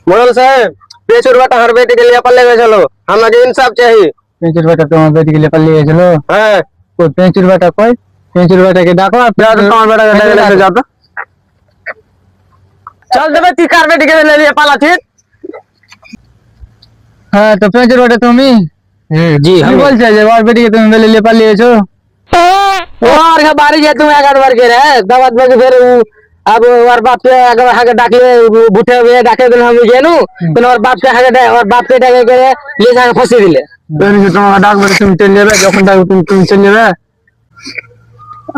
मोड़ल साहब 5 रुपया हर बेटी के लिए पल्ले गए चलो हमारे इंसाफ चाहिए। 5 रुपया तुम्हार बेटी के लिए पल्ले गए चलो हाँ कोई 5 रुपया कोई 5 रुपया के डाको जा तो तुम्हारा बेटा के लेके जा तो चल देबे ती कार बेटी के लिए पाला थी। हाँ तो 5 रुपया तुम ही जी हम बोल चाहिए और बेटी के तुम ले ले पल्ले गए छो और का बारी है तुम एक बार के रे दावत में फिर अब और बाप के अगर हागे डाकले बुठे हुए डाके दिन हम गेनु तो और बाप के हागे और बाप के डाके के ले जाके फंसी दिले बेनी से तुम डाक में तुम चल लेबे जखन डाक तुम चल लेबे।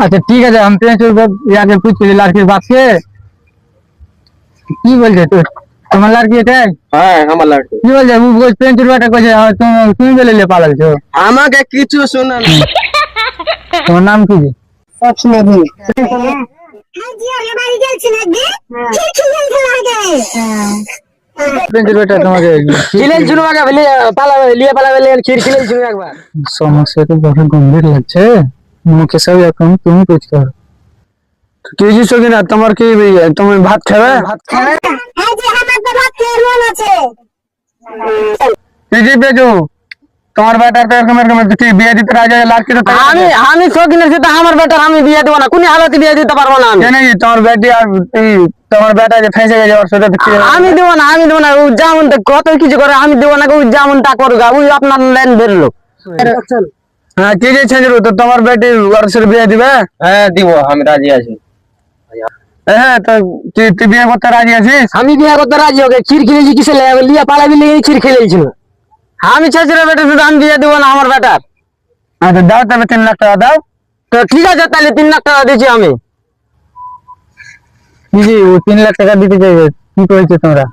अच्छा ठीक है हम 5 रुपया या के पूछ ले लड़की बाप के की बोल जे तू तुम्हार लड़की है हां हमर लड़की की बोल जे वो 5 रुपया का कहे तुम ले ले पालल छो हमा के किछु सुन তোমার নাম কি? সবসময় দিই হ্যাঁ জি আমি বাড়ি যাচ্ছি না গে খিলখিল খেলা গে 5 रुपया তোমাকে खिलेल सुनो का भले पाला लिए पाला भले खीर खिलेल सुनो एक बार समस्या तो बहुत गंभीर লাগছে মুখে সব এখন তুমি कुछ करो केजी सो ना তোমার কি তুমি ভাত খাবে হ্যাঁ জি আমার তো ভাত খেয়ে মন আছে केजी बेजो তোমার বেটার তো এরকম এরকম তুই বিয়ে দিতে রাজি লাগছে তো আমি শৌখিন আছে তো আমার বেটার আমি বিয়ে দেব না কোন হালতে বিয়ে দিতে পারবো না আমি কেন তোমার বেটি আর তোমার বেটা যে ফেসে গেছে ওর সাথে আমি দেব না ও যেমন কত কিছু করে আমি দেব না ও যেমনটা করুক ওই আপনার লাইন বেরলো হ্যাঁ কি যে ছেজরু তো তোমার বেটি ওর সাথে বিয়ে দিবে হ্যাঁ দিব আমি রাজি আছি হ্যাঁ তো তুই বিয়ে করতে রাজি আছিস আমি বিয়ে করতে রাজি ওকে ক্ষীর খেলেছি কিসে লিয়া পালাবি লিয়ে ক্ষীর খেলেছিল আমি ছেজরু বেটা শুধু আমি বিয়ে দেব না আমার বেটার আচ্ছা দাও তবে 3 লাখ টাকা দাও তো ঠিক আছে তাহলে 3 লাখ টাকা দিচ্ছি আমি জি ও 3 লাখ টাকা দিতে চাইবে কি কইছো তোমরা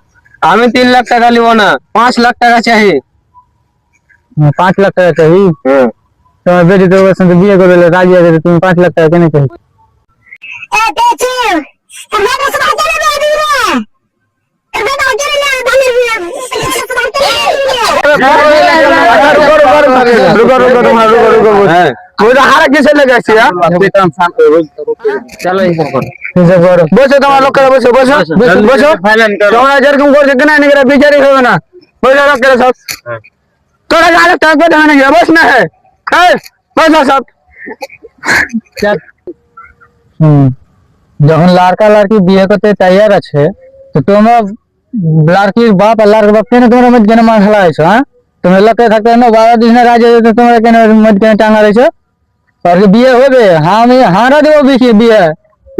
আমি 3 লাখ টাকা লিব না 5 লাখ টাকা চাই 5 লাখ টাকা চাই তোমার বেটি তো ওর সাথে বিয়ে করলে রাজি আছে তুমি 5 লাখ টাকা কেন চাই এ দেখো আমরা তো সবাই চলে যাই রে আমরা তো চলে না ধানের বিয়ে रुको मुझे हारा किसे लगा यार चलो বসো তোমার লোক করে বসো তোমরা যেরকম করছো কেন না বিচারই হবে না বসো লোক করে সব তোরা গালে টাকা দেবে না বস না হ্যাঁ বসো সব যখন লড়কা লড়কি বিয়ে করতে তৈয়ার আছে তো তোমরা লড়কির বাপ আর লড়কার বাপ কেন তোমরা মধ্যখানে মার খেলা আছো হ্যাঁ তোমরা লোকে থাকতে না বাবা দিন রাজি তো তোমরা কেন মধ্যখানে টাঙা রয়েছো আর বিয়ে হবে হারা দেবো বিয়ে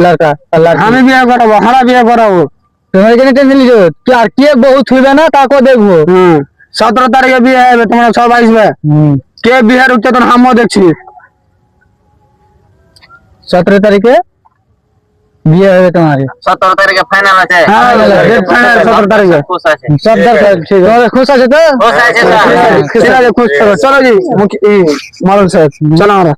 লড়কা আর লড়কি আমি বিয়ে করাবো হারা বিয়ে করাবো তোমরা কেন টেনশন নিছো কি আর কে বহু ছুইবে না তাকে দেখবো 17 তারিখে বিয়ে হবে তোমরা সব আসবে কে বিয়ের উচ্চতন হামও দেখছি 17 তারিখে বিয়ে হবে তোমার 17 তারিখে ফাইনাল আছে হ্যাঁ ফাইনাল 17 তারিখে খুশ আছে সব দরকার ঠিক আছে খুশ আছে তো খুশ আছে ঠিক আছে খুশ চলো জি মালুম সাহেব চলো আমরা